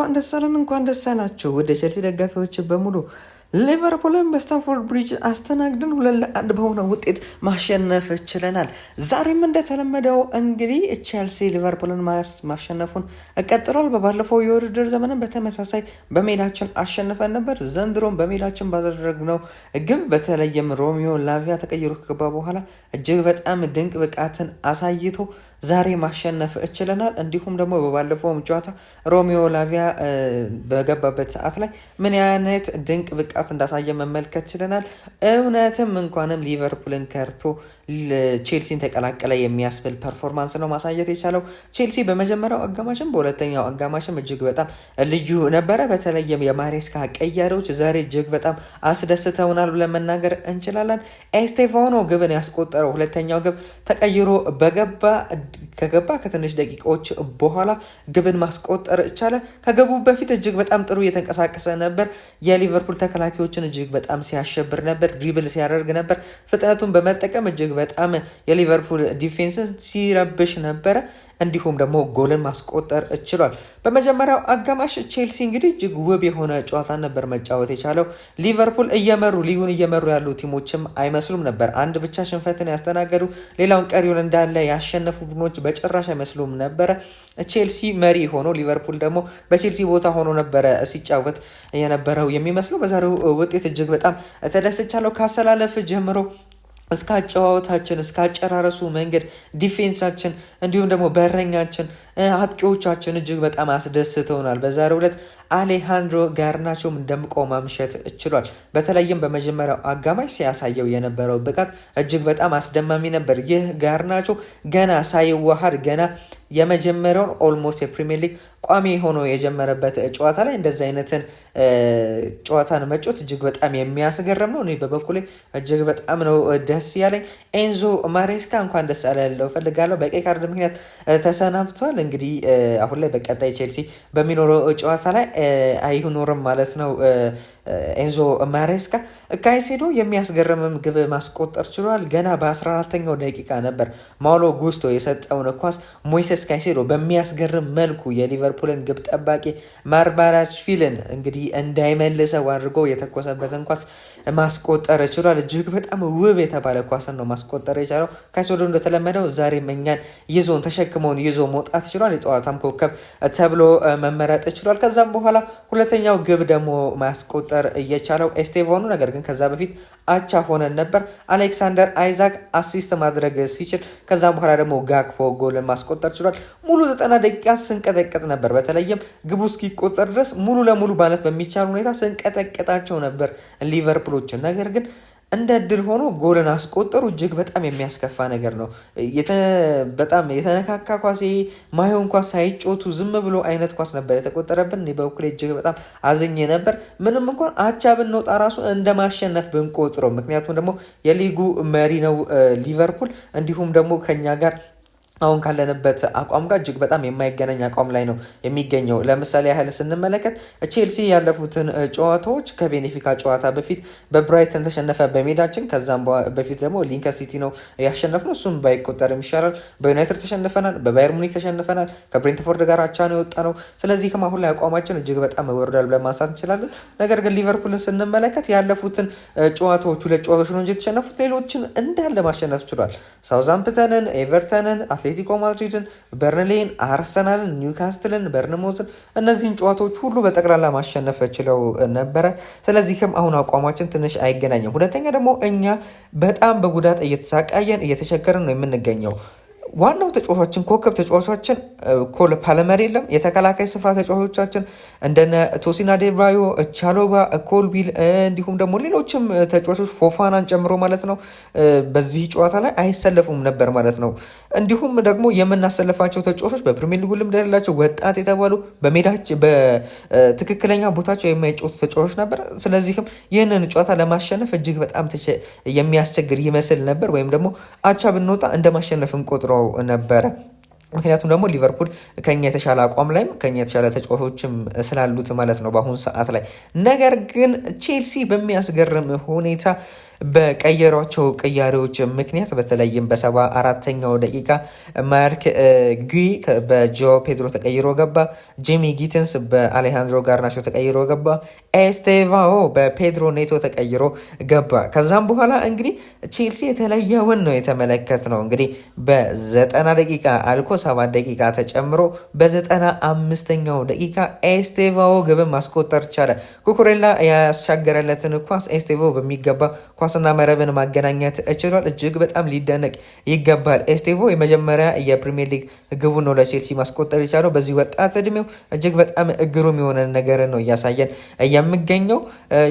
እንኳን ደስ አለን፣ እንኳን ደስ አላችሁ ወደ ቼልሲ ደጋፊዎች በሙሉ። ሊቨርፑልን በስታንፎርድ ብሪጅ አስተናግደን 2-1 በሆነ ውጤት ማሸነፍ ችለናል። ዛሬም እንደተለመደው እንግዲህ ቼልሲ ሊቨርፑልን ማሸነፉን ቀጥሏል። በባለፈው የውድድር ዘመንም በተመሳሳይ በሜዳችን አሸንፈን ነበር። ዘንድሮም በሜዳችን ባደረግነው ግብ በተለይም ሮሚዮ ላቪያ ተቀይሮ ከገባ በኋላ እጅግ በጣም ድንቅ ብቃትን አሳይቶ ዛሬ ማሸነፍ ችለናል። እንዲሁም ደግሞ በባለፈውም ጨዋታ ሮሚዮ ላቪያ በገባበት ሰዓት ላይ ምን አይነት ድንቅ ብቃት እንዳሳየ መመልከት ችለናል። እውነትም እንኳንም ሊቨርፑልን ከርቶ ቼልሲን ተቀላቀለ የሚያስብል ፐርፎርማንስ ነው ማሳየት የቻለው። ቼልሲ በመጀመሪያው አጋማሽም በሁለተኛው አጋማሽም እጅግ በጣም ልዩ ነበረ። በተለይም የማሬስካ ቀያሪዎች ዛሬ እጅግ በጣም አስደስተውናል ብለን መናገር እንችላለን። ኤስቴቫኖ ግብን ያስቆጠረው ሁለተኛው ግብ ተቀይሮ ከገባ ከትንሽ ደቂቃዎች በኋላ ግብን ማስቆጠር ቻለ። ከገቡ በፊት እጅግ በጣም ጥሩ እየተንቀሳቀሰ ነበር። የሊቨርፑል ተከላካዮችን እጅግ በጣም ሲያሸብር ነበር፣ ድሪብል ሲያደርግ ነበር። ፍጥነቱን በመጠቀም እጅግ በጣም የሊቨርፑል ዲፌንስን ሲረብሽ ነበረ። እንዲሁም ደግሞ ጎልን ማስቆጠር ችሏል። በመጀመሪያው አጋማሽ ቼልሲ እንግዲህ እጅግ ውብ የሆነ ጨዋታ ነበር መጫወት የቻለው። ሊቨርፑል ሊጉን እየመሩ ያሉ ቲሞችም አይመስሉም ነበር። አንድ ብቻ ሽንፈትን ያስተናገዱ፣ ሌላውን ቀሪውን እንዳለ ያሸነፉ ቡድኖች በጭራሽ አይመስሉም ነበረ። ቼልሲ መሪ ሆኖ ሊቨርፑል ደግሞ በቼልሲ ቦታ ሆኖ ነበረ ሲጫወት የነበረው የሚመስለው። በዛሬው ውጤት እጅግ በጣም ተደስቻለሁ። ካሰላለፍ ጀምሮ እስከ አጨዋወታችን እስከ አጨራረሱ መንገድ ዲፌንሳችን እንዲሁም ደግሞ በረኛችን አጥቂዎቻችን እጅግ በጣም አስደስተውናል። በዛሬው ዕለት አሌሃንድሮ ጋርናቾም ደምቆ ማምሸት ችሏል። በተለይም በመጀመሪያው አጋማሽ ሲያሳየው የነበረው ብቃት እጅግ በጣም አስደማሚ ነበር። ይህ ጋርናቾ ገና ሳይዋሃድ ገና የመጀመሪያውን ኦልሞስት የፕሪሚየር ሊግ ቋሚ ሆኖ የጀመረበት ጨዋታ ላይ እንደዚህ አይነትን ጨዋታን መጮት እጅግ በጣም የሚያስገርም ነው። እኔ በበኩሌ እጅግ በጣም ነው ደስ ያለኝ። ኤንዞ ማሬስካ እንኳን ደስ ያለው ፈልጋለሁ። በቀይ ካርድ ምክንያት ተሰናብቷል። እንግዲህ አሁን ላይ በቀጣይ ቼልሲ በሚኖረው ጨዋታ ላይ አይኖርም ማለት ነው። ኤንዞ ማሬስካ ካይሴዶ የሚያስገርምም ግብ ማስቆጠር ችሏል። ገና በ14ኛው ደቂቃ ነበር ማውሎ ጉስቶ የሰጠውን ኳስ ሞይሴስ ካይሴዶ በሚያስገርም መልኩ የሊቨርፑልን ግብ ጠባቂ ማርባራሽቪሊን እንግዲህ እንዳይመልሰው አድርጎ የተኮሰበትን ኳስ ማስቆጠር ችሏል። እጅግ በጣም ውብ የተባለ ኳስን ነው ማስቆጠር የቻለው። ካይሴዶ እንደተለመደው ዛሬም እኛን ተሸክመውን ይዞ መውጣት ችሏል። የጨዋታም ኮከብ ተብሎ መመረጥ ችሏል። ከዛም በኋላ ሁለተኛው ግብ ደግሞ ማስቆጠር እየቻለው ኤስቴቫኖ፣ ነገር ግን ከዛ በፊት አቻ ሆነን ነበር። አሌክሳንደር አይዛክ አሲስት ማድረግ ሲችል ከዛም በኋላ ደግሞ ጋክፖ ጎልን ማስቆጠር ችሏል። ሙሉ 90 ደቂቃ ስንቀጠቀጥ ነበር። በተለይም ግቡ እስኪቆጠር ድረስ ሙሉ ለሙሉ ማለት በሚቻል ሁኔታ ስንቀጠቀጣቸው ነበር ሊቨርፑሎችን። ነገር ግን እንደ እድል ሆኖ ጎልን አስቆጠሩ። እጅግ በጣም የሚያስከፋ ነገር ነው። በጣም የተነካካ ኳስ፣ ማይሆን ኳስ ሳይጮቱ ዝም ብሎ አይነት ኳስ ነበር የተቆጠረብን። እኔ በበኩሌ እጅግ በጣም አዝኜ ነበር። ምንም እንኳን አቻ ብንወጣ ራሱ እንደማሸነፍ ብንቆጥረው፣ ምክንያቱም ደግሞ የሊጉ መሪ ነው ሊቨርፑል። እንዲሁም ደግሞ ከኛ ጋር አሁን ካለንበት አቋም ጋር እጅግ በጣም የማይገናኝ አቋም ላይ ነው የሚገኘው። ለምሳሌ ያህል ስንመለከት ቼልሲ ያለፉትን ጨዋታዎች ከቤኔፊካ ጨዋታ በፊት በብራይተን ተሸነፈ በሜዳችን። ከዛም በፊት ደግሞ ሊንከን ሲቲ ነው ያሸነፍነው፣ እሱም ባይቆጠርም ይሻላል። በዩናይትድ ተሸንፈናል፣ በባየር ሙኒክ ተሸንፈናል፣ ከብሬንትፎርድ ጋር አቻ ነው የወጣ ነው። ስለዚህ አሁን ላይ አቋማችን እጅግ በጣም ወርዷል ብለን ማንሳት እንችላለን። ነገር ግን ሊቨርፑልን ስንመለከት ያለፉትን ጨዋታዎች 2 ጨዋታዎች ነው እንጂ የተሸነፉት ሌሎችን እንዳለ ማሸነፍ ችሏል። ሳውዛምፕተንን፣ ኤቨርተንን፣ አትሌቲኮ ማድሪድን፣ በርንሌይን፣ አርሰናልን፣ ኒውካስትልን፣ በርንሞዝን እነዚህን ጨዋታዎች ሁሉ በጠቅላላ ማሸነፍ ችለው ነበረ። ስለዚህም አሁን አቋማችን ትንሽ አይገናኝም። ሁለተኛ ደግሞ እኛ በጣም በጉዳት እየተሳቃየን እየተቸገረን ነው የምንገኘው። ዋናው ተጫዋቾችን ኮከብ ተጫዋቾችን ኮል ፓለመር የለም። የተከላካይ ስፍራ ተጫዋቾቻችን እንደነ ቶሲና ዴባዮ፣ ቻሎባ፣ ኮልቢል እንዲሁም ደግሞ ሌሎችም ተጫዋቾች ፎፋናን ጨምሮ ማለት ነው በዚህ ጨዋታ ላይ አይሰለፉም ነበር ማለት ነው። እንዲሁም ደግሞ የምናሰለፋቸው ተጫዋቾች በፕሪሚየር ሊጉ ልምድ ያላቸው ወጣት የተባሉ በሜዳቸው በትክክለኛ ቦታቸው የማይጫወቱ ተጫዋቾች ነበር። ስለዚህም ይህንን ጨዋታ ለማሸነፍ እጅግ በጣም የሚያስቸግር ይመስል ነበር፣ ወይም ደግሞ አቻ ብንወጣ እንደማሸነፍ እንቆጥረው ነበረ። ምክንያቱም ደግሞ ሊቨርፑል ከኛ የተሻለ አቋም ላይም ከኛ የተሻለ ተጫዋቾችም ስላሉት ማለት ነው በአሁኑ ሰዓት ላይ። ነገር ግን ቼልሲ በሚያስገርም ሁኔታ በቀየሯቸው ቅያሬዎች ምክንያት በተለይም በ74ኛው ደቂቃ ማርክ ጉይ በጆ ፔድሮ ተቀይሮ ገባ። ጂሚ ጊትንስ በአሌሃንድሮ ጋርናቾ ተቀይሮ ገባ። ኤስቴቫኦ በፔድሮ ኔቶ ተቀይሮ ገባ። ከዛም በኋላ እንግዲህ ቼልሲ የተለየውን ነው የተመለከት ነው። እንግዲህ በ90 ደቂቃ አልኮ 7 ደቂቃ ተጨምሮ በ95ኛው ደቂቃ ኤስቴቫኦ ግብን ማስቆጠር ቻለ። ኩኩሬላ ያሻገረለትን ኳስ ኤስቴቫኦ በሚገባ ኳስና መረብን ማገናኘት ችሏል። እጅግ በጣም ሊደነቅ ይገባል። ኤስቴቫኦ የመጀመሪያ የፕሪሚየር ሊግ ግቡ ነው ለቼልሲ ማስቆጠር የቻለው። በዚህ ወጣት እድሜው እጅግ በጣም ግሩም የሆነ ነገር ነው እያሳየን የሚገኘው።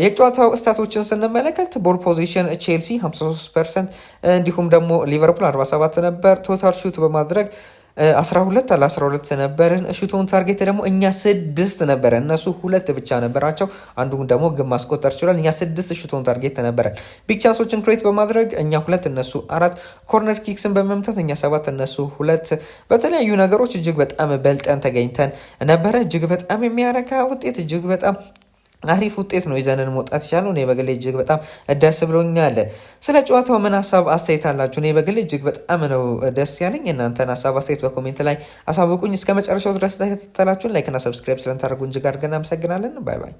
የጨዋታው ስታቶችን ስንመለከት ቦል ፖዚሽን ቼልሲ 53%፣ እንዲሁም ደግሞ ሊቨርፑል 47 ነበር። ቶታል ሹት በማድረግ 12 ለ12 ነበርን። ሹቶን ታርጌት ደግሞ እኛ 6 ነበረ፣ እነሱ 2 ብቻ ነበራቸው። አንዱም ደግሞ ግብ ማስቆጠር ችሏል። እኛ 6 ሹቶን ታርጌት ነበረን። ቢግ ቻንሶችን ክሬት በማድረግ እኛ 2 እነሱ 4፣ ኮርነር ኪክስን በመምታት እኛ 7 እነሱ 2። በተለያዩ ነገሮች እጅግ በጣም በልጠን ተገኝተን ነበረ። እጅግ በጣም የሚያረካ ውጤት፣ እጅግ በጣም አሪፍ ውጤት ነው ይዘንን መውጣት ይቻላል። እኔ በግሌ እጅግ በጣም ደስ ብሎኛል። ስለ ጨዋታው ምን ሀሳብ አስተያየት አላችሁ? እኔ በግሌ እጅግ በጣም ነው ደስ ያለኝ። እናንተን ሀሳብ አስተያየት በኮሜንት ላይ አሳውቁኝ። እስከ መጨረሻው ድረስ ተከታተላችሁን ላይክና ሰብስክራይብ ስለምታደርጉ እጅግ አድርገን አመሰግናለን። ባይ ባይ።